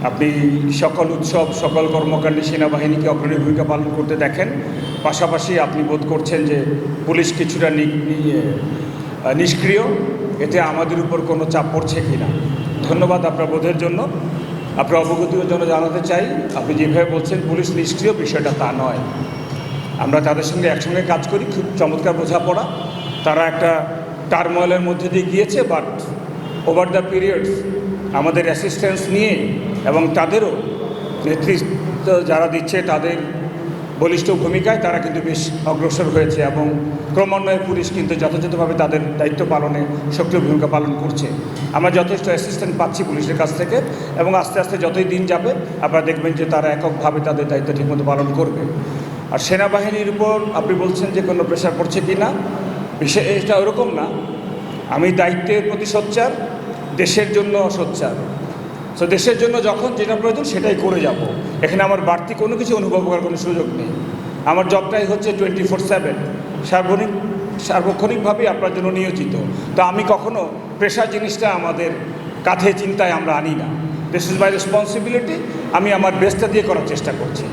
আপনি সকল উৎসব সকল কর্মকাণ্ডে সেনাবাহিনীকে অগ্রণী ভূমিকা পালন করতে দেখেন। পাশাপাশি আপনি বোধ করছেন যে পুলিশ কিছুটা নিষ্ক্রিয়, এতে আমাদের উপর কোনো চাপ পড়ছে কি না। ধন্যবাদ আপনার বোধের জন্য। আপনার অবগতির জন্য জানাতে চাই, আপনি যেভাবে বলছেন পুলিশ নিষ্ক্রিয়, বিষয়টা তা নয়। আমরা তাদের সঙ্গে একসঙ্গে কাজ করি, খুব চমৎকার বোঝাপড়া। তারা একটা টার্ময়েলের মধ্যে দিয়ে গিয়েছে, বাট ওভার দ্য পিরিয়ডস আমাদের অ্যাসিস্ট্যান্স নিয়ে এবং তাদেরও নেতৃত্ব যারা দিচ্ছে তাদের বলিষ্ঠ ভূমিকায় তারা কিন্তু বেশ অগ্রসর হয়েছে এবং ক্রমান্বয়ে পুলিশ কিন্তু যথাযথভাবে তাদের দায়িত্ব পালনে সক্রিয় ভূমিকা পালন করছে। আমরা যথেষ্ট অ্যাসিস্ট্যান্ট পাচ্ছি পুলিশের কাছ থেকে এবং আস্তে আস্তে যতই দিন যাবে আপনারা দেখবেন যে তারা এককভাবে তাদের দায়িত্ব ঠিকমতো পালন করবে। আর সেনাবাহিনীর উপর আপনি বলছেন যে কোনো প্রেশার পড়ছে কি না, বিষয়টা ওরকম না। আমি দায়িত্বের প্রতি সোচ্চার, দেশের জন্য সোচ্চার। সো দেশের জন্য যখন যেটা প্রয়োজন সেটাই করে যাব। এখানে আমার বাড়তি কোনো কিছু অনুভব করার কোনো সুযোগ নেই। আমার জবটাই হচ্ছে 24/7 সার্বক্ষণিকভাবে আপনার জন্য নিয়োজিত। তো আমি কখনো প্রেশার জিনিসটা আমাদের কাঁধে চিন্তায় আমরা আনি না। This is my responsibility. আমি আমার বেস্টটা দিয়ে করার চেষ্টা করছি।